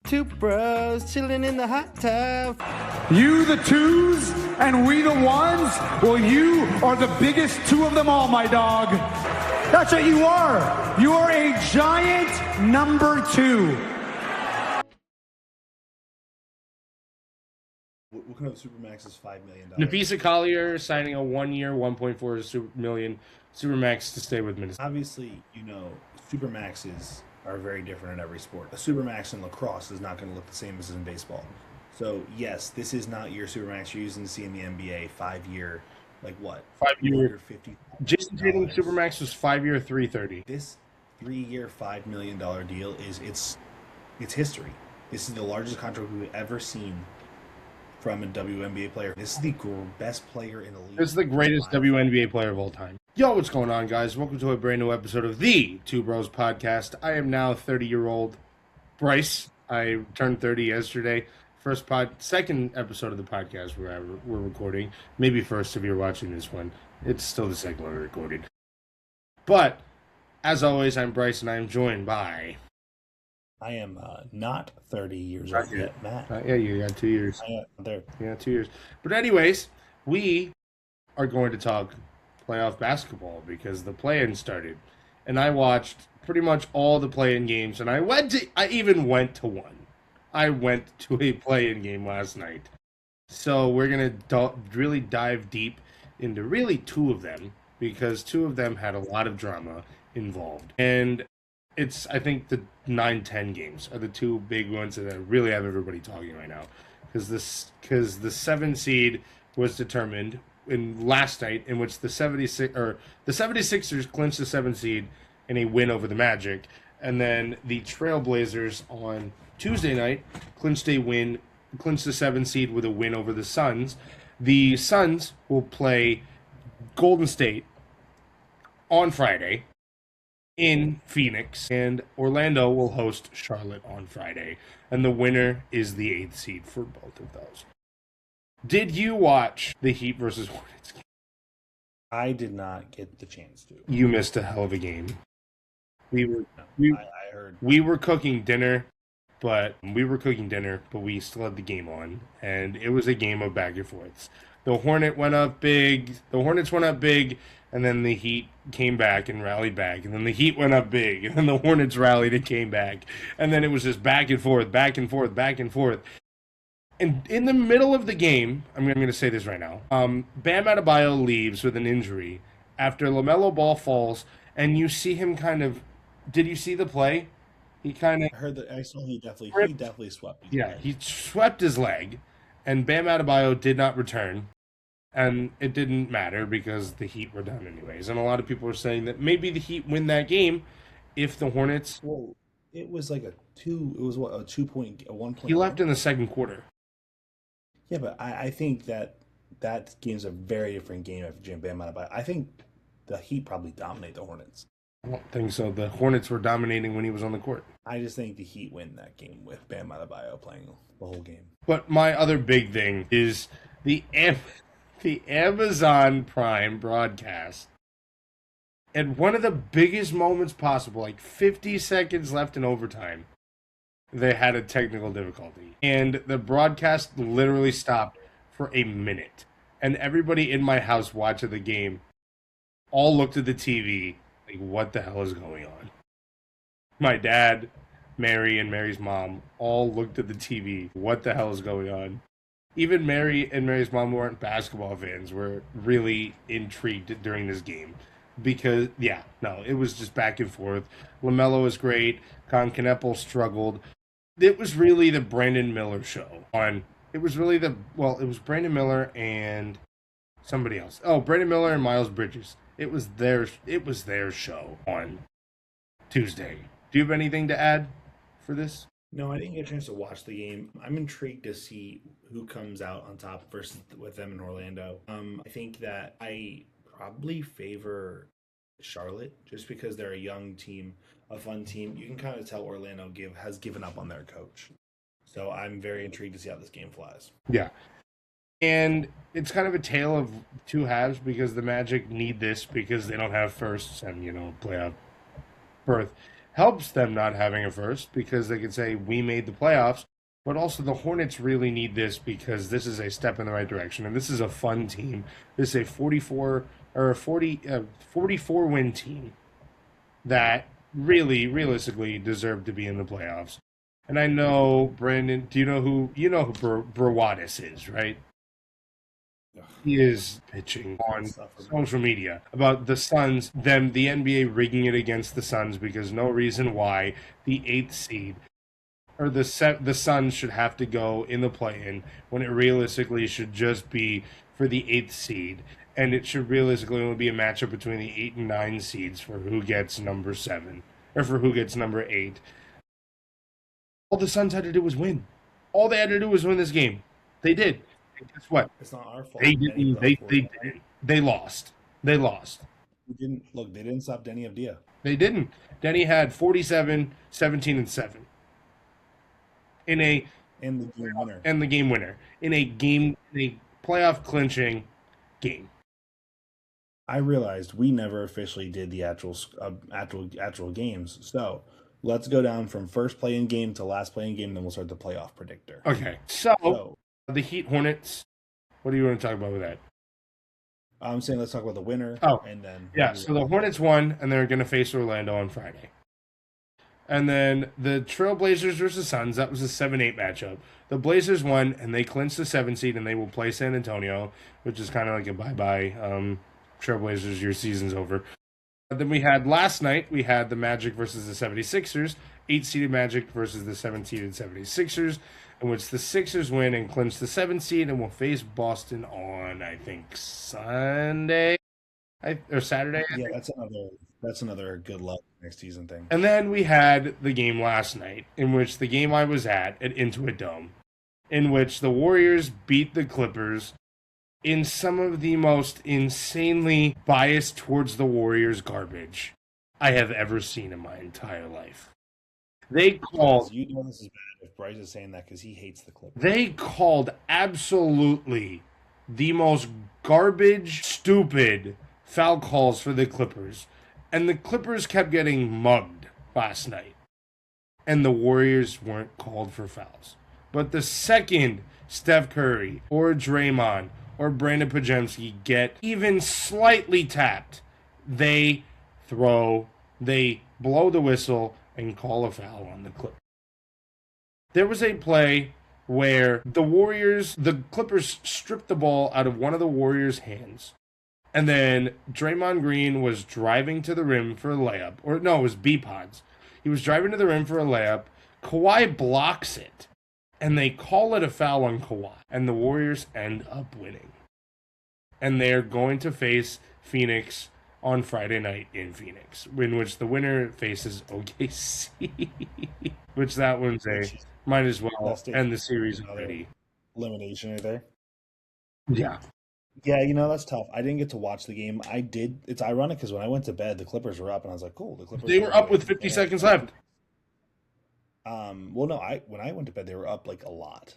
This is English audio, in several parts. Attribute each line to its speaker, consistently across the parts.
Speaker 1: Two bros chilling in the hot tub.
Speaker 2: You the twos and we the ones? Well, you are the biggest two of them all, my dog. That's what you are. You are a giant number two.
Speaker 3: What kind of Supermax is $5 million?
Speaker 4: Napisa Collier signing a 1-year, $1.4 million Supermax to stay with Minnesota.
Speaker 3: Obviously, Supermaxes are very different in every sport. A Supermax in lacrosse is not going to look the same as in baseball. So, yes, this is not your Supermax you're using to see in the NBA. 5-year, like what?
Speaker 4: 5-year.
Speaker 3: $50.
Speaker 4: Jason Tatum Supermax was 5-year, $330.
Speaker 3: This 3-year, $5 million deal it's history. This is the largest contract we've ever seen from a WNBA player. This is the best player in the league.
Speaker 4: This is the greatest WNBA player of all time. Yo, what's going on, guys? Welcome to a brand new episode of the Two Bros Podcast. I am now 30-year-old Bryce. I turned 30 yesterday. Second episode of the podcast we're recording. Maybe first if you're watching this one. It's still the second one we recorded. But, as always, I'm Bryce and I'm joined by...
Speaker 3: I am not 30 years old yet, Matt.
Speaker 4: Yeah, you got 2 years.
Speaker 3: There.
Speaker 4: Yeah, 2 years. But anyways, we are going to talk playoff basketball because the play-in started. And I watched pretty much all the play-in games, and I even went to one. I went to a play-in game last night. So we're going to really dive deep into really two of them because two of them had a lot of drama involved. And I think the 9-10 games are the two big ones that really have everybody talking right now. Because the 7 seed was determined in last night, in which the 76ers clinched the 7 seed in a win over the Magic, and then the Trailblazers on Tuesday night clinched the 7 seed with a win over the Suns. The Suns will play Golden State on Friday in Phoenix, and Orlando will host Charlotte on Friday, and the winner is the 8th seed for both of those. Did you watch the Heat versus Hornets game?
Speaker 3: I did not get the chance to.
Speaker 4: You missed a hell of a game.
Speaker 3: I heard.
Speaker 4: We were cooking dinner, but we still had the game on, and it was a game of back and forths. The Hornets went up big, and then the Heat came back and rallied back, and then the Heat went up big, and then the Hornets rallied and came back, and then it was just back and forth. And in the middle of the game, I'm going to say this right now, Bam Adebayo leaves with an injury after LaMelo Ball falls, and you see him did you see the play? I
Speaker 3: heard that. I saw he definitely swept.
Speaker 4: He swept his leg, and Bam Adebayo did not return. And it didn't matter because the Heat were done anyways. And a lot of people were saying that maybe the Heat win that game if the Hornets...
Speaker 3: Well, it was like a 1 point...
Speaker 4: He left in the second quarter.
Speaker 3: Yeah, but I think that game's a very different game after Jim Bam Adebayo. I think the Heat probably dominate the Hornets.
Speaker 4: I don't think so. The Hornets were dominating when he was on the court.
Speaker 3: I just think the Heat win that game with Bam Adebayo playing the whole game.
Speaker 4: But my other big thing is the Amazon Prime broadcast. At one of the biggest moments possible, like 50 seconds left in overtime, they had a technical difficulty. And the broadcast literally stopped for a minute. And everybody in my house watching the game all looked at the TV like, what the hell is going on? My dad, Mary, and Mary's mom all looked at the TV. What the hell is going on? Even Mary and Mary's mom, who aren't basketball fans, were really intrigued during this game. Because, it was just back and forth. LaMelo was great. Con Kneppel struggled. It was really the Brandon Miller show. It was Brandon Miller and somebody else. Oh, Brandon Miller and Miles Bridges. It was their show on Tuesday. Do you have anything to add for this?
Speaker 3: No, I didn't get a chance to watch the game. I'm intrigued to see who comes out on top versus with them in Orlando. I think that I probably favor Charlotte just because they're a young team, a fun team. You can kind of tell Orlando has given up on their coach. So I'm very intrigued to see how this game flies.
Speaker 4: Yeah. And it's kind of a tale of two halves because the Magic need this because they don't have firsts and, playoff berth. helps them not having a first because they can say we made the playoffs. But also the Hornets really need this because this is a step in the right direction, and this is a fun team. This is a 44 win team that really, realistically, deserve to be in the playoffs. And I know, Brandon, do you know who Brawadis is, right? He is pitching on social media about the Suns, the NBA rigging it against the Suns because no reason why the 8th seed or the Suns should have to go in the play-in when it realistically should just be for the 8th seed. And it should realistically only be a matchup between the 8 and 9 seeds for who gets number 7 or for who gets number 8. All the Suns had to do was win. All they had to do was win this game. They did. And guess what?
Speaker 3: It's not our fault.
Speaker 4: They didn't. They didn't. They lost. They lost.
Speaker 3: They didn't stop Denny Avdia.
Speaker 4: They didn't. Denny had 47, 17, and 7 in the game winner. And the game winner in a playoff clinching game.
Speaker 3: I realized we never officially did the actual games. So let's go down from first play-in game to last play-in game, then we'll start the playoff predictor.
Speaker 4: Okay. So the Heat Hornets. What do you want to talk about with that?
Speaker 3: I'm saying let's talk about the winner.
Speaker 4: Oh,
Speaker 3: and then
Speaker 4: so the Hornets won, and they're going to face Orlando on Friday. And then the Trailblazers versus Suns, that was a 7-8 matchup. The Blazers won, and they clinched the 7 seed, and they will play San Antonio, which is kind of like a bye-bye. Trailblazers, your season's over. And then we had last night, we had the Magic versus the 76ers, 8-seeded Magic versus the 7-seeded 76ers, in which the Sixers win and clinch the 7th seed and will face Boston on, I think, Sunday or Saturday.
Speaker 3: Yeah, that's another good luck next season thing.
Speaker 4: And then we had the game last night, in which the game I was at Intuit Dome, in which the Warriors beat the Clippers in some of the most insanely biased towards the Warriors garbage I have ever seen in my entire life. They called.
Speaker 3: You know this is bad if Bryce is saying that because he hates the Clippers.
Speaker 4: They called absolutely the most garbage, stupid foul calls for the Clippers. And the Clippers kept getting mugged last night. And the Warriors weren't called for fouls. But the second Steph Curry or Draymond or Brandon Pajemski get even slightly tapped, they blow the whistle and call a foul on the Clippers. There was a play where the Clippers stripped the ball out of one of the Warriors' hands. And then Draymond Green was driving to the rim for a layup. Or no, it was B-Pods. He was driving to the rim for a layup. Kawhi blocks it. And they call it a foul on Kawhi. And the Warriors end up winning. And they're going to face Phoenix on Friday night in Phoenix, in which the winner faces OKC. Which that one's might as well end the series already.
Speaker 3: Elimination right there.
Speaker 4: Yeah.
Speaker 3: Yeah, that's tough. I didn't get to watch the game. I did. It's ironic because when I went to bed, the Clippers were up, and I was like, "Cool." The Clippers.
Speaker 4: They were up with 50 seconds left.
Speaker 3: Well, no. When I went to bed, they were up like a lot.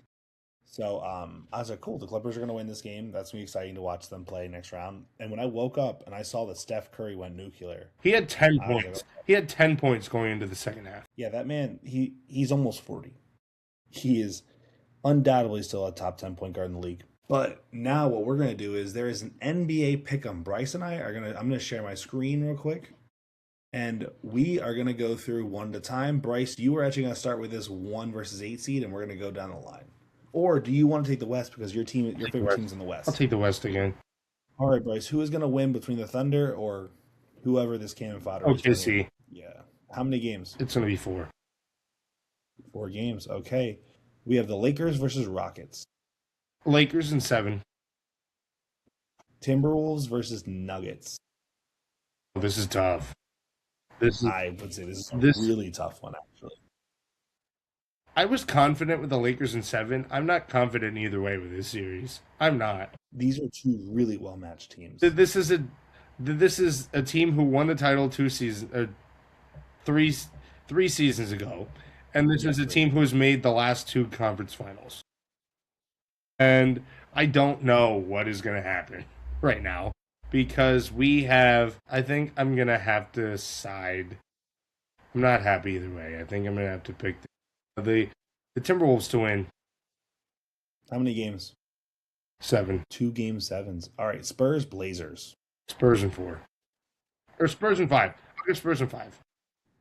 Speaker 3: So I was like, "Cool." The Clippers are going to win this game. That's gonna be exciting to watch them play next round. And when I woke up and I saw that Steph Curry went nuclear,
Speaker 4: he had 10 points. He had 10 points going into the second half.
Speaker 3: Yeah, that man. He's almost 40. He is undoubtedly still a top 10 point guard in the league. But now what we're going to do is there is an NBA pick'em. Bryce and I'm going to share my screen real quick. And we are going to go through one at a time. Bryce, you are actually going to start with this 1 versus 8 seed, and we're going to go down the line. Or do you want to take the West because your favorite team's in the West?
Speaker 4: I'll take the West again.
Speaker 3: All right, Bryce, who is going to win between the Thunder or whoever this cannon fodder is?
Speaker 4: OKC.
Speaker 3: Yeah. How many games?
Speaker 4: It's going to be 4.
Speaker 3: 4 games. Okay. We have the Lakers versus Rockets.
Speaker 4: Lakers in 7.
Speaker 3: Timberwolves versus Nuggets.
Speaker 4: This is tough.
Speaker 3: I would say this is a really tough one, actually.
Speaker 4: I was confident with the Lakers in 7. I'm not confident either way with this series. I'm not.
Speaker 3: These are 2 really well-matched teams.
Speaker 4: This is a team who won the title 3 seasons ago, and this is a team who has made the last 2 conference finals. And I don't know what is going to happen right now because I think I'm going to have to side I'm not happy either way. I think I'm gonna have to pick the Timberwolves to win
Speaker 3: How many games?
Speaker 4: 7.
Speaker 3: 2 game sevens. All right, Spurs, Blazers.
Speaker 4: Spurs in 4. Or Spurs in 5. I'll give Spurs in 5.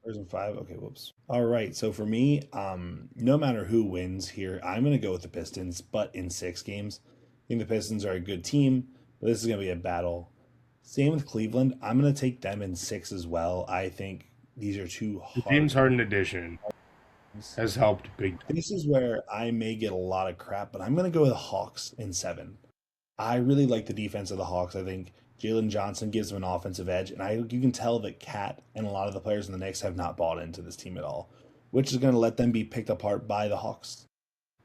Speaker 3: Spurs in 5. Okay, whoops. All right, so for me, no matter who wins here, I'm gonna go with the Pistons, but in 6 games. I think the Pistons are a good team, but this is gonna be a battle. Same with Cleveland. I'm gonna take them in 6 as well. I think these are two
Speaker 4: The
Speaker 3: hard.
Speaker 4: James Harden addition has helped big.
Speaker 3: This is where I may get a lot of crap, but I'm going to go with the Hawks in 7. I really like the defense of the Hawks. I think Jalen Johnson gives them an offensive edge, and you can tell that Cat and a lot of the players in the Knicks have not bought into this team at all, which is going to let them be picked apart by the Hawks.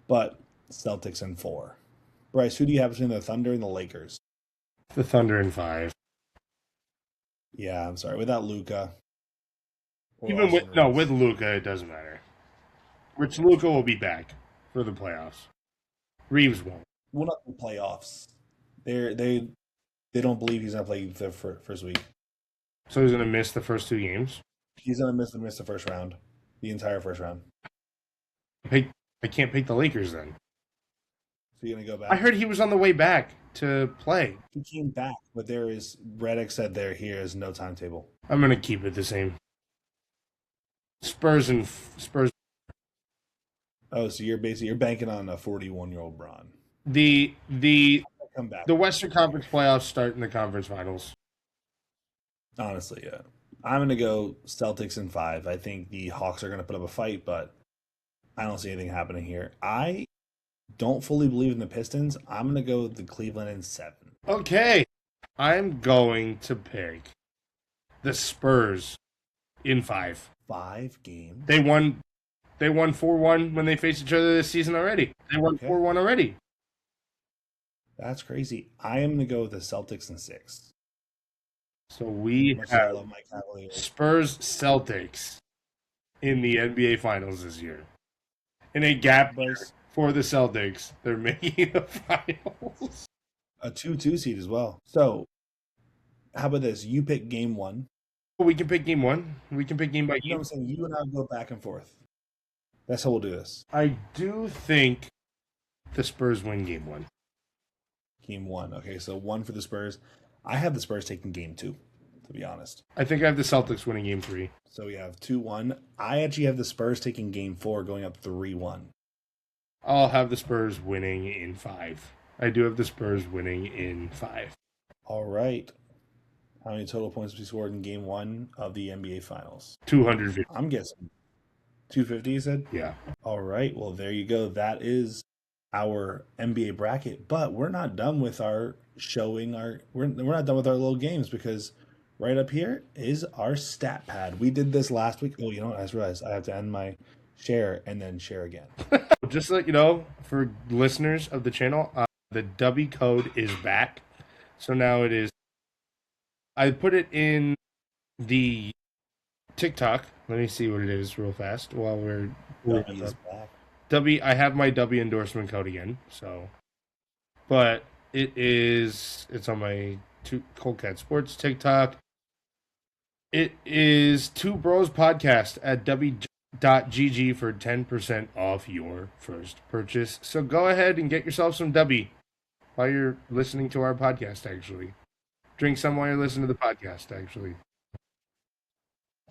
Speaker 3: But Celtics in 4. Bryce, who do you have between the Thunder and the Lakers?
Speaker 4: The Thunder in 5.
Speaker 3: Yeah, I'm sorry. Without Luca.
Speaker 4: Even with Luca, it doesn't matter. Which Luca will be back for the playoffs. Reeves won't.
Speaker 3: Well, not the playoffs. They don't believe he's gonna play the first week.
Speaker 4: So he's gonna miss the first 2 games.
Speaker 3: He's gonna miss the first round, the entire first round.
Speaker 4: I can't pick the Lakers then.
Speaker 3: So you're gonna go back.
Speaker 4: I heard he was on the way back to play.
Speaker 3: He came back, but Redick said here is no timetable.
Speaker 4: I'm gonna keep it the same. Spurs.
Speaker 3: Oh, so you're banking on a 41-year-old Bron.
Speaker 4: The
Speaker 3: Come back.
Speaker 4: The Western Conference playoffs start in the conference finals.
Speaker 3: Honestly, yeah. I'm gonna go Celtics in 5. I think the Hawks are gonna put up a fight, but I don't see anything happening here. I don't fully believe in the Pistons. I'm gonna go the Cleveland in 7.
Speaker 4: Okay, I'm going to pick the Spurs in 5.
Speaker 3: 5 games.
Speaker 4: They won 4-1 when they faced each other this season already. They won 4-1 already.
Speaker 3: That's crazy. I am gonna go with the Celtics in 6.
Speaker 4: So we
Speaker 3: Much as I
Speaker 4: have
Speaker 3: love my Cavaliers.
Speaker 4: Spurs Celtics in the NBA Finals this year. In a gap year for the Celtics, they're making the finals.
Speaker 3: A 2-2 seed as well. So, how about this? You pick game 1.
Speaker 4: We can pick game 1. We can pick game by
Speaker 3: You know
Speaker 4: game.
Speaker 3: what I'm saying? You and I go back and forth. That's how we'll do this.
Speaker 4: I do think the Spurs win game 1.
Speaker 3: Game 1. Okay, so 1 for the Spurs. I have the Spurs taking game 2, to be honest.
Speaker 4: I think I have the Celtics winning game 3.
Speaker 3: So we have 2-1. I actually have the Spurs taking game 4, going up 3-1.
Speaker 4: I'll have the Spurs winning in 5. I do have the Spurs winning in 5.
Speaker 3: All right. How many total points we scored in game 1 of the NBA Finals?
Speaker 4: 250.
Speaker 3: I'm guessing 250, you said?
Speaker 4: Yeah.
Speaker 3: All right. Well, there you go. That is our NBA bracket. But we're not done with our showing we're not done with our little games, because right up here is our stat pad. We did this last week. Oh, you know what? I just realized I have to end my share and then share again.
Speaker 4: Just to let you know, for listeners of the channel, the W code is back. So now it is. I put it in the TikTok. Let me see what it is real fast while we're
Speaker 3: W is back.
Speaker 4: I have my W endorsement code again. So, but it's on my Cold Cat Sports TikTok. It is Two Bros Podcast at W.GG for 10% off your first purchase. So go ahead and get yourself some W while you're listening to our podcast, actually. Drink some while you're listening to the podcast, actually.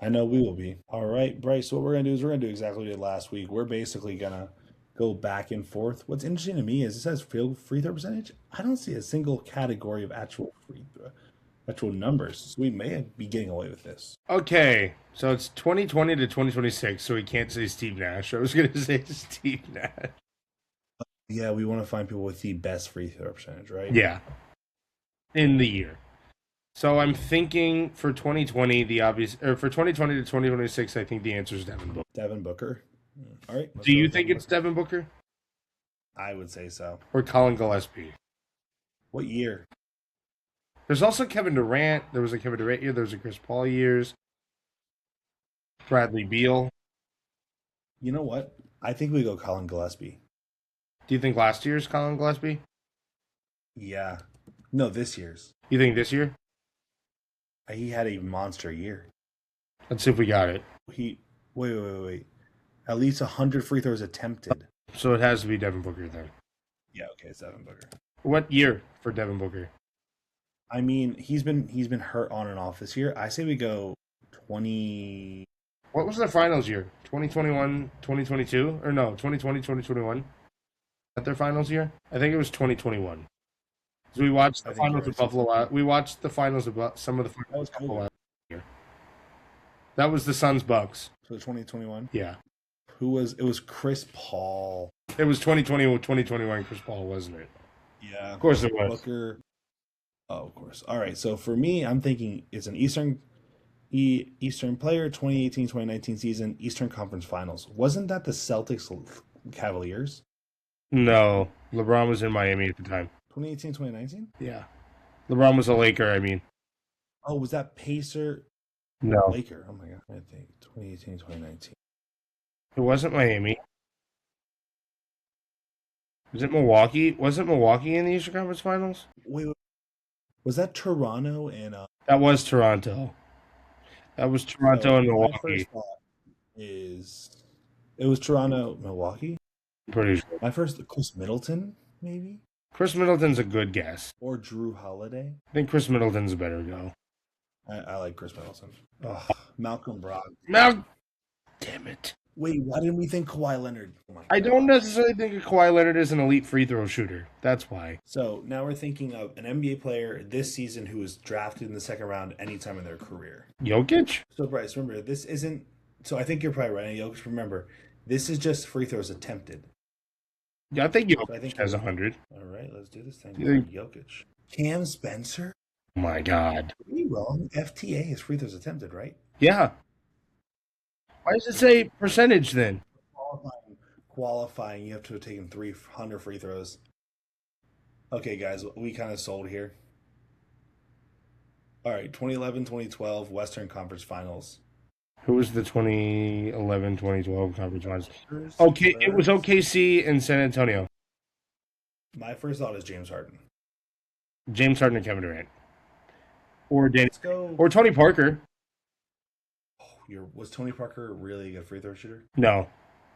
Speaker 3: I know we will be. All right, Bryce, so what we're going to do is we're going to do exactly what we did last week. We're basically going to go back and forth. What's interesting to me is it says free throw percentage. I don't see a single category of actual numbers. So we may be getting away with this.
Speaker 4: Okay, so it's 2020 to 2026, so we can't say Steve Nash. I was going to say Steve Nash.
Speaker 3: Yeah, we want to find people with the best free throw percentage, right?
Speaker 4: Yeah. In the year. So I'm thinking for 2020, for 2020 to 2026, I think the answer is Devin Booker.
Speaker 3: Devin Booker. All right.
Speaker 4: Do you think it's Devin Booker?
Speaker 3: I would say so.
Speaker 4: Or Colin Gillespie?
Speaker 3: What year?
Speaker 4: There's also Kevin Durant. There was a Kevin Durant year. There was a Chris Paul years. Bradley Beal.
Speaker 3: You know what? I think we go Colin Gillespie.
Speaker 4: Do you think last year's Colin Gillespie?
Speaker 3: Yeah. No, this year's.
Speaker 4: You think this year?
Speaker 3: He had a monster year.
Speaker 4: Let's see if we got it.
Speaker 3: Wait. At least 100 free throws attempted.
Speaker 4: So it has to be Devin Booker then.
Speaker 3: Yeah, okay, it's Devin Booker.
Speaker 4: What year for Devin Booker?
Speaker 3: I mean, he's been hurt on and off this year. I say we go 20.
Speaker 4: What was their finals year? 2021, 2022? Or no, 2020, 2021? Is that their finals year? I think it was 2021. So we watched the finals of Buffalo. We watched the finals of some of the finals of Buffalo last year. That was the Suns Bucks.
Speaker 3: So 2021.
Speaker 4: Yeah.
Speaker 3: It was Chris Paul.
Speaker 4: It was 2020 or 2021 Chris Paul, wasn't it?
Speaker 3: Yeah.
Speaker 4: Of course it was.
Speaker 3: Booker. Oh, of course. All right. So for me, I'm thinking it's an Eastern player, 2018-2019 season, Eastern Conference Finals. Wasn't that the Celtics Cavaliers?
Speaker 4: No. LeBron was in Miami at the time.
Speaker 3: 2018-2019?
Speaker 4: Yeah. LeBron was a Laker, I mean.
Speaker 3: Oh, was that Pacer?
Speaker 4: No.
Speaker 3: Laker. Oh my God. I think 2018-2019.
Speaker 4: It wasn't Miami. Was it Milwaukee? Wasn't Milwaukee in the Eastern Conference Finals?
Speaker 3: Wait. Was that Toronto and
Speaker 4: That was Toronto. That was Toronto and Milwaukee.
Speaker 3: My first thought it was Toronto, Milwaukee?
Speaker 4: I'm pretty sure.
Speaker 3: My first, Chris Middleton, maybe?
Speaker 4: Chris Middleton's a good guess.
Speaker 3: Or Drew Holiday?
Speaker 4: I think Chris Middleton's a better go.
Speaker 3: I like Chris Middleton. Oh, Malcolm Brogdon.
Speaker 4: Now, damn it.
Speaker 3: Wait, why didn't we think Kawhi Leonard? Oh my God.
Speaker 4: I don't necessarily think of Kawhi Leonard as an elite free throw shooter. That's why.
Speaker 3: So now we're thinking of an NBA player this season who was drafted in the second round anytime in their career.
Speaker 4: Jokic?
Speaker 3: So Bryce, remember, this isn't... So I think you're probably right. Jokic, remember, this is just free throws attempted.
Speaker 4: Yeah, I think Jokic
Speaker 3: So I think
Speaker 4: has 100.
Speaker 3: All right, let's do this thing.
Speaker 4: Yeah.
Speaker 3: Jokic. Cam Spencer?
Speaker 4: Oh my God.
Speaker 3: Are you wrong? FTA is free throws attempted, right?
Speaker 4: Yeah. Why does it say percentage then?
Speaker 3: Qualifying, you have to have taken 300 free throws. Okay, guys, we kind of sold here. All right, 2011-2012 Western Conference Finals.
Speaker 4: Who was the 2011-2012 conference finals? Okay, it was OKC and San Antonio.
Speaker 3: My first thought is James Harden.
Speaker 4: James Harden and Kevin Durant. Or Danny.
Speaker 3: Let's go.
Speaker 4: Or Tony Parker.
Speaker 3: Was Tony Parker really a good free throw shooter?
Speaker 4: No.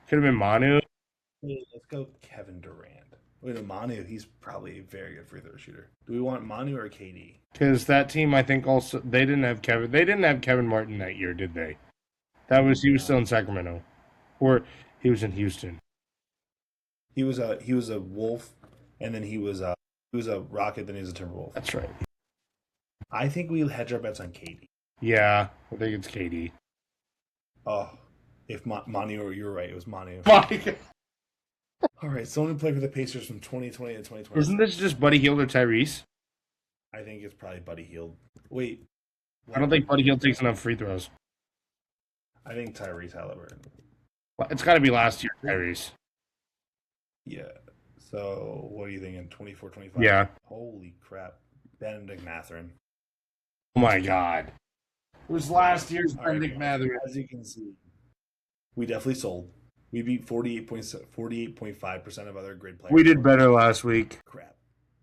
Speaker 4: Could have been Manu.
Speaker 3: Let's go Kevin Durant. Wait, no, Manu, he's probably a very good free throw shooter. Do we want Manu or KD?
Speaker 4: Because that team, I think, also they didn't have Kevin Martin that year, did they? He was still in Sacramento, or he was in Houston.
Speaker 3: He was a Wolf, and then he was a Rocket, then he was a Timberwolf.
Speaker 4: That's right.
Speaker 3: I think we hedge our bets on KD.
Speaker 4: Yeah, I think it's KD.
Speaker 3: Oh, if Manu, you're right, it was Manu.
Speaker 4: My
Speaker 3: All right, someone who played for the Pacers from 2020 to 2020.
Speaker 4: Isn't this just Buddy Hield or Tyrese?
Speaker 3: I think it's probably Buddy Hield. Wait.
Speaker 4: I don't think Buddy Hield takes enough free throws.
Speaker 3: I think Tyrese Halliburton.
Speaker 4: It's got to be last year, Tyrese.
Speaker 3: Yeah. So, what are you thinking? 24, 25?
Speaker 4: Yeah.
Speaker 3: Holy crap. Benedict Mathurin.
Speaker 4: Oh my God. It was last year's
Speaker 3: All right,
Speaker 4: Benedict Mathurin.
Speaker 3: As you can see, we definitely sold. We beat 48.5% of other grid players.
Speaker 4: We did better last week.
Speaker 3: Crap.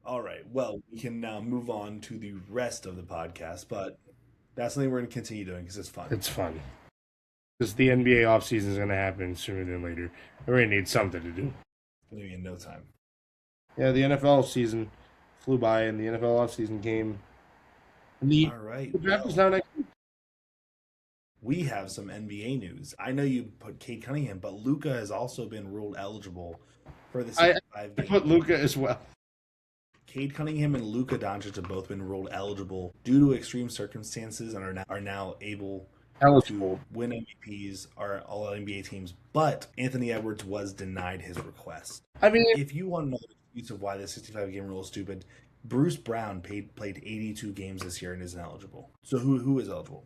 Speaker 3: All right. Well, we can now move on to the rest of the podcast, but that's something we're going to continue doing because it's fun.
Speaker 4: It's fun. Because the NBA offseason is going to happen sooner than later. We really need something to do.
Speaker 3: It's going to be in no time.
Speaker 4: Yeah, the NFL season flew by, and the NFL offseason came.
Speaker 3: All right.
Speaker 4: The draft is now next week.
Speaker 3: We have some NBA news. I know you put Cade Cunningham, but Luka has also been ruled eligible for the 65
Speaker 4: I
Speaker 3: game.
Speaker 4: put Luka as well.
Speaker 3: Cade Cunningham and Luka Doncic have both been ruled eligible due to extreme circumstances and are now able
Speaker 4: Eligible.
Speaker 3: to win MVPs, are all NBA teams. But Anthony Edwards was denied his request.
Speaker 4: I mean,
Speaker 3: If you want to know the excuse of why the 65 game rule is stupid, Bruce Brown played 82 games this year and isn't eligible. So who is eligible?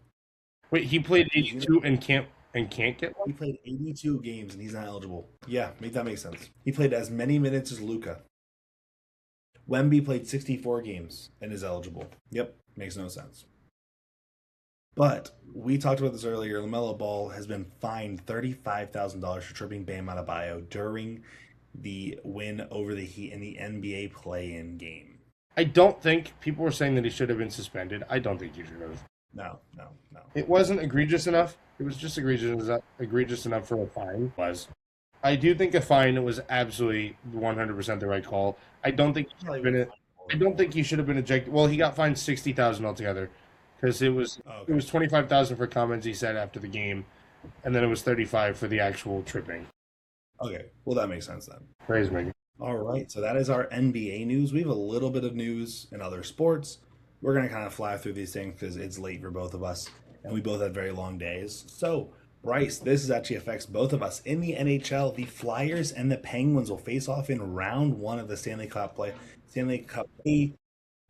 Speaker 4: wait, he played 82 and can't get one?
Speaker 3: He played 82 games and he's not eligible. Yeah, that makes sense. He played as many minutes as Luka. Wemby played 64 games and is eligible. Yep, makes no sense. But we talked about this earlier. LaMelo Ball has been fined $35,000 for tripping Bam Adebayo during the win over the Heat in the NBA play-in game.
Speaker 4: I don't think people were saying that he should have been suspended. I don't think he should have.
Speaker 3: No, no, no.
Speaker 4: It wasn't egregious enough. It was just egregious enough for a fine. I do think a fine was absolutely 100% the right call. I don't think he should have been. I don't think he should have been ejected. Well, he got fined 60,000 altogether, because it was 25,000 for comments he said after the game, and then it was 35 for the actual tripping.
Speaker 3: Okay, well that makes sense then.
Speaker 4: Praise Megan.
Speaker 3: All right, so that is our NBA news. We have a little bit of news in other sports. We're going to kind of fly through these things because it's late for both of us, and we both had very long days. So, Bryce, this actually affects both of us. In the NHL, the Flyers and the Penguins will face off in round 1 of the Stanley Cup play. Stanley Cup, a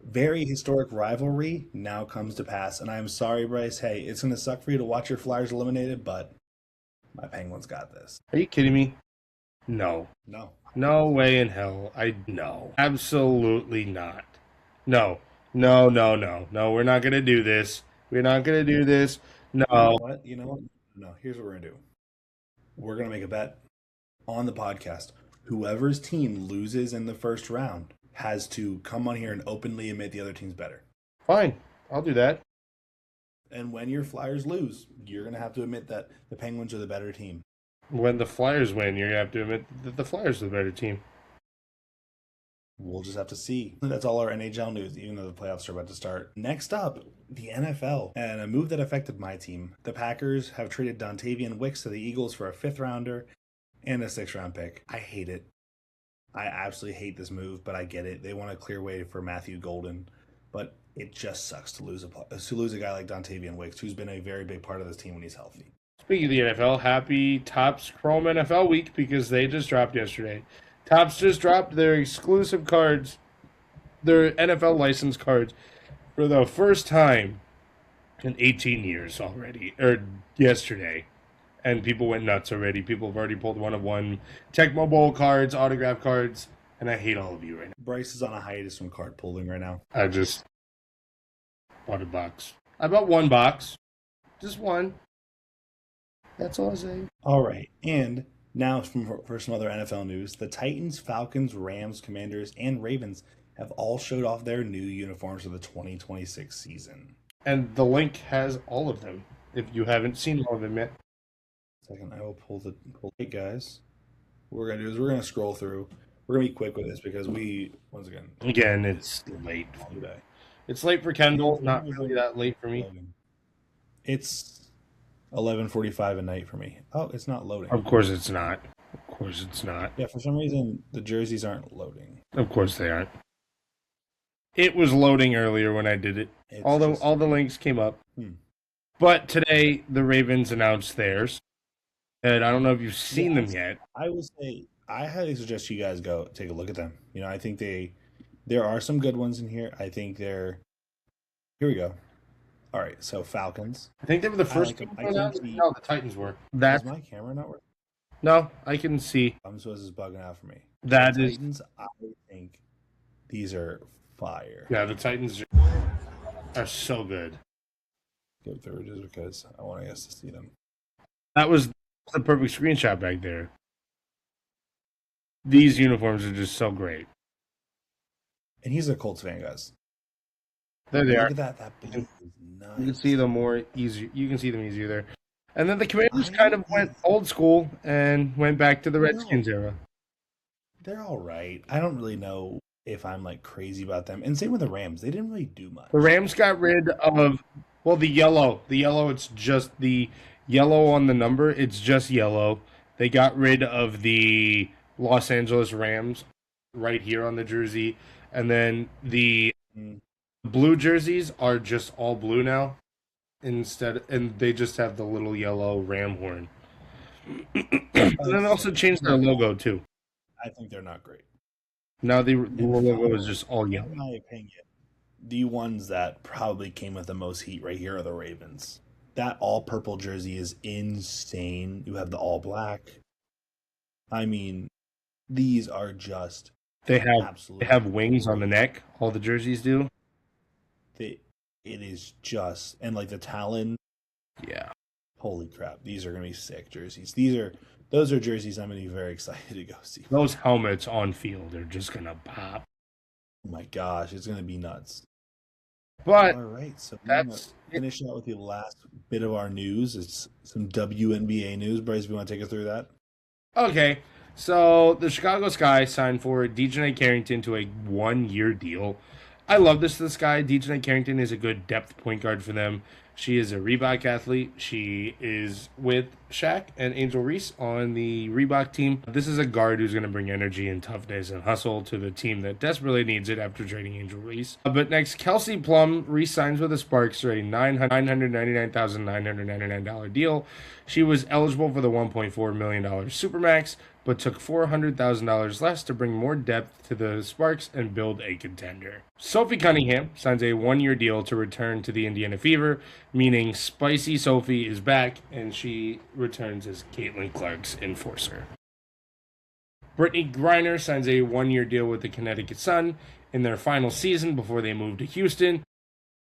Speaker 3: very historic rivalry now comes to pass. And I'm sorry, Bryce. Hey, it's going to suck for you to watch your Flyers eliminated, but my Penguins got this.
Speaker 4: Are you kidding me? No.
Speaker 3: No.
Speaker 4: No way in hell. No. Absolutely not. No. No, we're not going to do this. We're not going to do this. No.
Speaker 3: You know what? No, here's what we're going to do. We're going to make a bet on the podcast. Whoever's team loses in the first round has to come on here and openly admit the other team's better.
Speaker 4: Fine. I'll do that.
Speaker 3: And when your Flyers lose, you're going to have to admit that the Penguins are the better team.
Speaker 4: When the Flyers win, you're going to have to admit that the Flyers are the better team.
Speaker 3: We'll just have to see. That's all our NHL news, even though the playoffs are about to start. Next up, the NFL, and a move that affected my team. The Packers have traded Dontavian Wicks to the Eagles for a 5th rounder and a 6th round pick. I hate it. I absolutely hate this move, but I get it. They want to clear way for Matthew Golden, but it just sucks to lose a guy like Dontavian Wicks, who's been a very big part of this team when he's healthy.
Speaker 4: Speaking of the NFL, happy Topps Chrome NFL week, because they just dropped yesterday. Topps just dropped their exclusive cards, their NFL license cards, for the first time in 18 years already, or yesterday. And people went nuts already. People have already pulled 1-of-1 Tecmo Bowl cards, autograph cards, and I hate all of you right now.
Speaker 3: Bryce is on a hiatus from card pulling right now.
Speaker 4: I just bought a box. I bought 1 box. Just 1. That's all I say.
Speaker 3: All right, and now for some other NFL news, the Titans, Falcons, Rams, Commanders, and Ravens have all showed off their new uniforms for the 2026 season.
Speaker 4: And the link has all of them, if you haven't seen all of them yet.
Speaker 3: Second, I will pull it, guys. What we're going to do is we're going to scroll through. We're going to be quick with this because
Speaker 4: Again, it's late. It's late for Kendall, not really that late for me.
Speaker 3: It's 11:45 at night for me. Oh, it's not loading.
Speaker 4: Of course it's not.
Speaker 3: Yeah, for some reason, the jerseys aren't loading.
Speaker 4: Of course they aren't. It was loading earlier when I did it. All the links came up. But today, the Ravens announced theirs. And I don't know if you've seen them yet.
Speaker 3: I will say, I highly suggest you guys go take a look at them. You know, I think there are some good ones in here. I think here we go. All right, so Falcons.
Speaker 4: I think they were the first. No, the Titans were. Is
Speaker 3: my camera not working?
Speaker 4: No, I can see.
Speaker 3: So this is bugging out for me.
Speaker 4: Titans,
Speaker 3: I think these are fire.
Speaker 4: Yeah, the Titans are so good.
Speaker 3: Go through just because I want us to see them.
Speaker 4: That was the perfect screenshot back there. These uniforms are just so great.
Speaker 3: And he's a Colts fan, guys.
Speaker 4: There they are.
Speaker 3: Look at that blue is nice.
Speaker 4: You can see them more easier. You can see them easier there. And then the Commanders kind of went old school and went back to the Redskins era.
Speaker 3: They're all right. I don't really know if I'm like crazy about them. And same with the Rams. They didn't really do much.
Speaker 4: The Rams got rid of, well, the yellow. The yellow, it's just the yellow on the number. It's just yellow. They got rid of the Los Angeles Rams right here on the jersey. And then the blue jerseys are just all blue now. And they just have the little yellow ram horn. And then also changed their logo too.
Speaker 3: I think they're not great.
Speaker 4: Now the logo is just all yellow.
Speaker 3: In my opinion, the ones that probably came with the most heat right here are the Ravens. That all purple jersey is insane. You have the all black. I mean, these are just
Speaker 4: they have wings on the neck. All the jerseys do.
Speaker 3: It is just, and like the Talon.
Speaker 4: Yeah.
Speaker 3: Holy crap. These are going to be sick jerseys. Those are jerseys I'm going to be very excited to go see.
Speaker 4: Those helmets on field are just going to pop.
Speaker 3: Oh my gosh. It's going to be nuts.
Speaker 4: But
Speaker 3: All right, so we're gonna
Speaker 4: that's
Speaker 3: finish out with the last bit of our news. It's some WNBA news. Bryce, if you want to take us through that.
Speaker 4: okay. So the Chicago Sky signed for DeJounte Carrington to a 1-year deal. I love this guy. DeJounte Carrington is a good depth point guard for them. She is a Reebok athlete. She is with Shaq and Angel Reese on the Reebok team. This is a guard who's going to bring energy and toughness and hustle to the team that desperately needs it after trading Angel Reese. But next, Kelsey Plum re-signs with the Sparks for a $999,999 deal. She was eligible for the $1.4 million Supermax, but took $400,000 less to bring more depth to the Sparks and build a contender. Sophie Cunningham signs a 1-year deal to return to the Indiana Fever, meaning Spicy Sophie is back and she returns as Caitlin Clark's enforcer. Brittany Griner signs a 1-year deal with the Connecticut Sun in their final season before they move to Houston.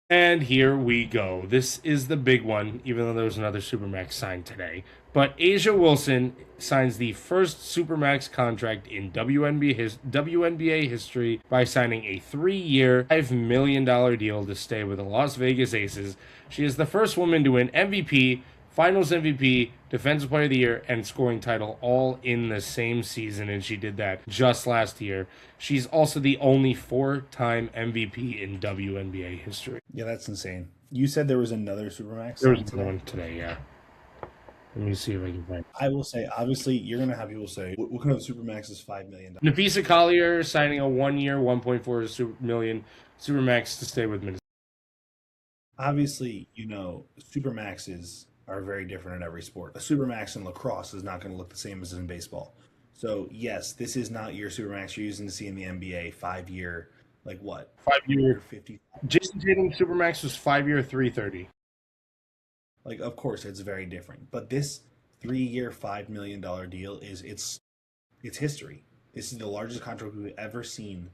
Speaker 4: And here we go. This is the big one, even though there was another Supermax signed today. But Asia Wilson signs the first Supermax contract in WNBA history by signing a 3-year, $5 million deal to stay with the Las Vegas Aces. She is the first woman to win MVP, Finals MVP, Defensive Player of the Year, and scoring title all in the same season, and she did that just last year. She's also the only 4-time MVP in WNBA history.
Speaker 3: Yeah, that's insane. You said there was another Supermax.
Speaker 4: There was another one today, yeah. Let me see if I can find it.
Speaker 3: I will say, obviously, you're going to have people say, what kind of Supermax is $5 million?
Speaker 4: Nafisa Collier signing a 1-year, $1.4 million Supermax to stay with Minnesota.
Speaker 3: Obviously, Supermaxes are very different in every sport. A Supermax in lacrosse is not going to look the same as in baseball. So, yes, this is not your Supermax you're using to see in the NBA, 5-year, like what?
Speaker 4: 5-year
Speaker 3: 50.
Speaker 4: Jason Tatum Supermax was 5-year, $330.
Speaker 3: Like, of course, it's very different. But this 3-year, $5 million deal it's history. This is the largest contract we've ever seen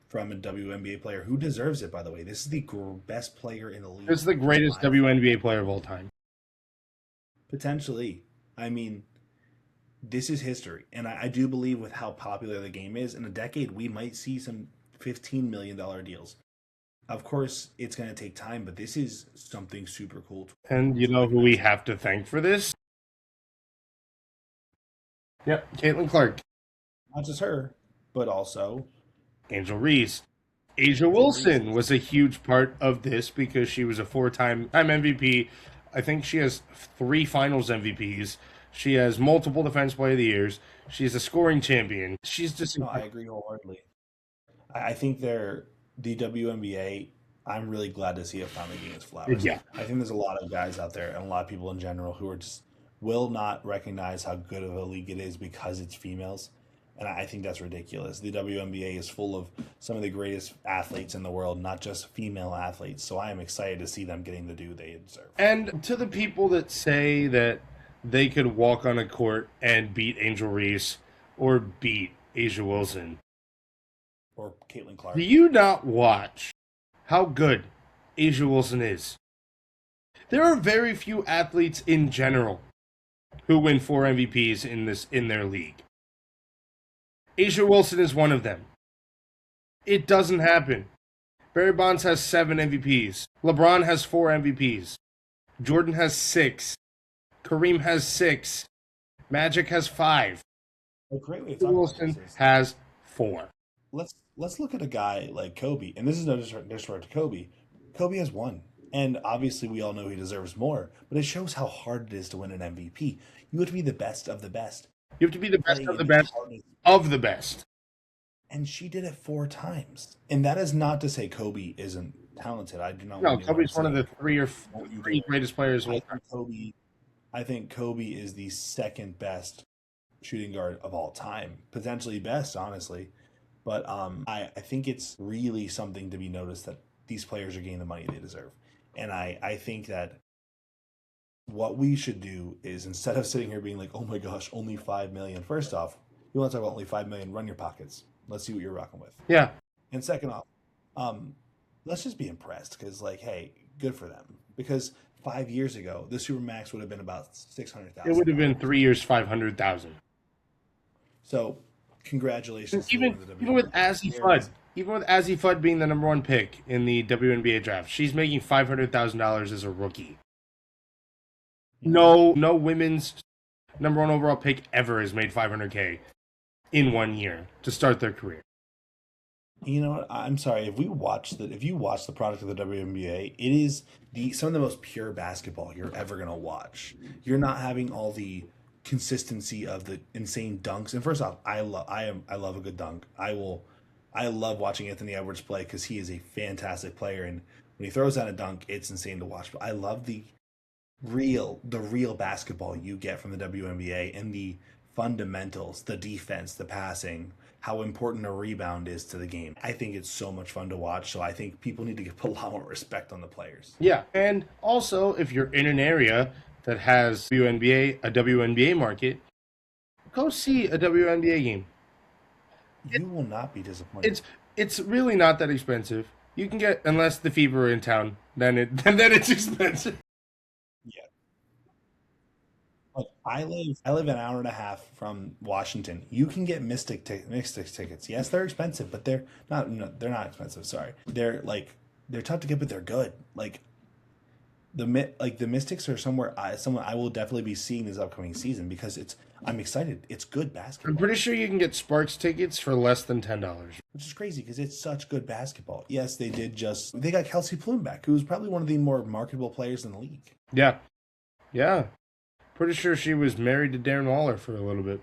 Speaker 3: from a WNBA player who deserves it, by the way. This is the best player in the league.
Speaker 4: This is the greatest WNBA player of all time.
Speaker 3: Potentially. I mean, this is history. And I do believe with how popular the game is, in a decade, we might see some $15 million deals. Of course, it's going to take time, but this is something super cool.
Speaker 4: And you know who we have to thank for this? Yep, Caitlin Clark.
Speaker 3: Not just her, but also
Speaker 4: Angel Reese. Asia Wilson was a huge part of this because she was a 4-time MVP. I think she has 3 finals MVPs. She has multiple Defense Player of the Years. She's a scoring champion. She's just...
Speaker 3: No, I agree wholeheartedly. I think the WNBA, I'm really glad to see it finally getting its flowers.
Speaker 4: Yeah.
Speaker 3: I think there's a lot of guys out there and a lot of people in general who are just will not recognize how good of a league it is because it's females. And I think that's ridiculous. The WNBA is full of some of the greatest athletes in the world, not just female athletes. So I am excited to see them getting the due they deserve.
Speaker 4: And to the people that say that they could walk on a court and beat Angel Reese or beat Asia Wilson,
Speaker 3: Or Caitlin Clark.
Speaker 4: do you not watch how good Asia Wilson is? There are very few athletes in general who win 4 MVPs in their league. Asia Wilson is one of them. It doesn't happen. Barry Bonds has 7 MVPs. LeBron has 4 MVPs. Jordan has 6. Kareem has 6. Magic has 5.
Speaker 3: A great way to
Speaker 4: Asia
Speaker 3: talk about
Speaker 4: Wilson
Speaker 3: this is
Speaker 4: has 4.
Speaker 3: let's look at a guy like Kobe, and this is no disrespect to Kobe. Kobe has 1, and obviously we all know he deserves more. But it shows how hard it is to win an MVP. You have to be the best of the best.
Speaker 4: You have to be the best
Speaker 3: Playing
Speaker 4: of the
Speaker 3: in
Speaker 4: best
Speaker 3: hardest-
Speaker 4: of the best.
Speaker 3: And she did it 4 times. And that is not to say Kobe isn't talented. I do not.
Speaker 4: No,
Speaker 3: want anyone
Speaker 4: Kobe's
Speaker 3: to
Speaker 4: one of
Speaker 3: say
Speaker 4: the 3 greatest players of all time.
Speaker 3: I think Kobe is the second best shooting guard of all time, potentially best, honestly. But I think it's really something to be noticed that these players are getting the money they deserve. And I think that what we should do is, instead of sitting here being like, oh my gosh, only $5 million. First off, you want to talk about only $5 million, run your pockets. Let's see what you're rocking with.
Speaker 4: Yeah.
Speaker 3: And second off, let's just be impressed because, like, hey, good for them. Because 5 years ago, the Supermax would have been about $600,000.
Speaker 4: It would have been 3 years, 500,000.
Speaker 3: So, congratulations. to
Speaker 4: Even
Speaker 3: the
Speaker 4: with
Speaker 3: WNBA
Speaker 4: Azzy
Speaker 3: players.
Speaker 4: Fudd, even with Azzy Fudd being the number 1 pick in the WNBA draft, she's making $500,000 as a rookie. No women's number 1 overall pick ever has made $500K in 1 year to start their career.
Speaker 3: You know what? I'm sorry. If you watch the product of the WNBA, it is some of the most pure basketball you're ever gonna watch. You're not having all the consistency of the insane dunks. And first off, I love a good dunk. I love watching Anthony Edwards play because he is a fantastic player, and when he throws out a dunk, it's insane to watch. But I love the real basketball you get from the WNBA and the fundamentals, the defense, the passing, how important a rebound is to the game. I think it's so much fun to watch, so I think people need to put a lot more respect on the players.
Speaker 4: Yeah, and also if you're in an area that has a WNBA market, go see a WNBA game.
Speaker 3: You will not be disappointed.
Speaker 4: It's really not that expensive. You can get, unless the Fever are in town, then it's expensive.
Speaker 3: Yeah. Like I live an hour and a half from Washington. You can get Mystics tickets. Yes, they're expensive, but they're not. No, they're not expensive. Sorry, they're tough to get, but they're good. Like the Mystics are someone I will definitely be seeing this upcoming season because I'm excited. It's good basketball.
Speaker 4: I'm pretty sure you can get Sparks tickets for less than $10.
Speaker 3: Which is crazy because it's such good basketball. Yes, they got Kelsey Plum back, who was probably one of the more marketable players in the league.
Speaker 4: Yeah. Pretty sure she was married to Darren Waller for a little bit.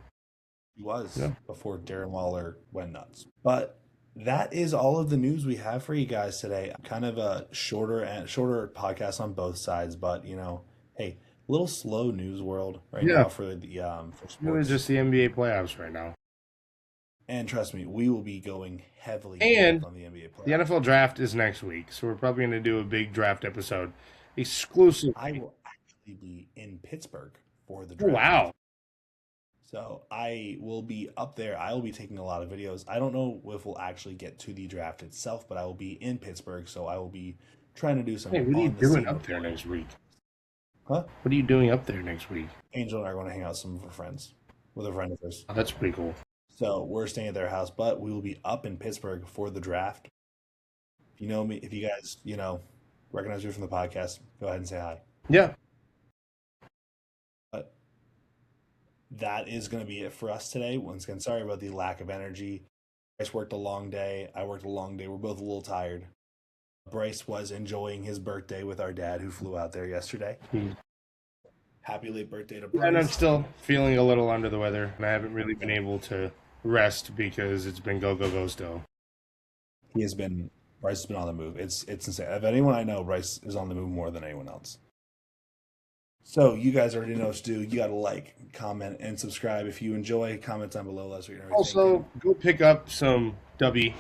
Speaker 3: She was before Darren Waller went nuts. But that is all of the news we have for you guys today. Kind of a shorter podcast on both sides, but hey, a little slow news world now for the for sports.
Speaker 4: Really just the NBA playoffs right now.
Speaker 3: And trust me, we will be going heavily on the NBA playoffs.
Speaker 4: The NFL draft is next week, so we're probably going to do a big draft episode exclusive.
Speaker 3: I will actually be in Pittsburgh for the draft.
Speaker 4: Wow.
Speaker 3: So I will be up there. I will be taking a lot of videos. I don't know if we'll actually get to the draft itself, but I will be in Pittsburgh, so I will be trying to do something.
Speaker 4: Hey, what are you doing up there next week?
Speaker 3: Huh?
Speaker 4: What are you doing up there next week?
Speaker 3: Angel and I are going to hang out with some of our friends, with a friend of hers.
Speaker 4: Oh, that's pretty cool.
Speaker 3: So we're staying at their house, but we will be up in Pittsburgh for the draft. If you know me, if you guys, recognize me from the podcast, go ahead and say hi.
Speaker 4: Yeah.
Speaker 3: But that is going to be it for us today. Once again, sorry about the lack of energy. Bryce worked a long day. I worked a long day. We're both a little tired. Bryce was enjoying his birthday with our dad, who flew out there yesterday. Happy late birthday to Bryce.
Speaker 4: And I'm still feeling a little under the weather, and I haven't really been able to rest because it's been go still.
Speaker 3: Bryce has been on the move. It's insane. If anyone I know, Bryce is on the move more than anyone else. So you guys already know what to do. You got to like, comment, and subscribe. If you enjoy, comment down below. Let us know.
Speaker 4: Also, go pick up some W.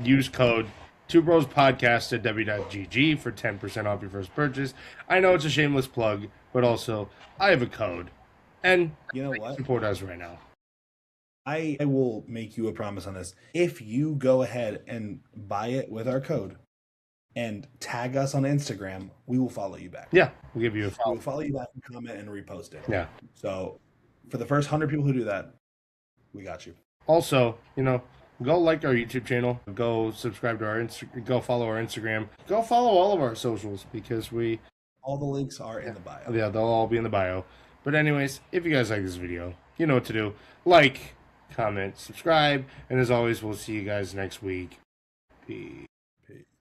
Speaker 4: Use code 2BrosPodcast at w.gg for 10% off your first purchase. I know it's a shameless plug, but also I have a code. And
Speaker 3: you know what?
Speaker 4: Support us right now.
Speaker 3: I will make you a promise on this. If you go ahead and buy it with our code and tag us on Instagram, we will follow you back.
Speaker 4: Yeah, we'll give you a follow.
Speaker 3: We'll follow you back and comment and repost it.
Speaker 4: Yeah.
Speaker 3: So for the first 100 people who do that, we got you.
Speaker 4: Also, go like our YouTube channel. Go subscribe to our go follow our Instagram. Go follow all of our socials because
Speaker 3: all the links are in the bio.
Speaker 4: Yeah, they'll all be in the bio. But anyways, if you guys like this video, you know what to do. Like, comment, subscribe, and as always, we'll see you guys next week. Peace.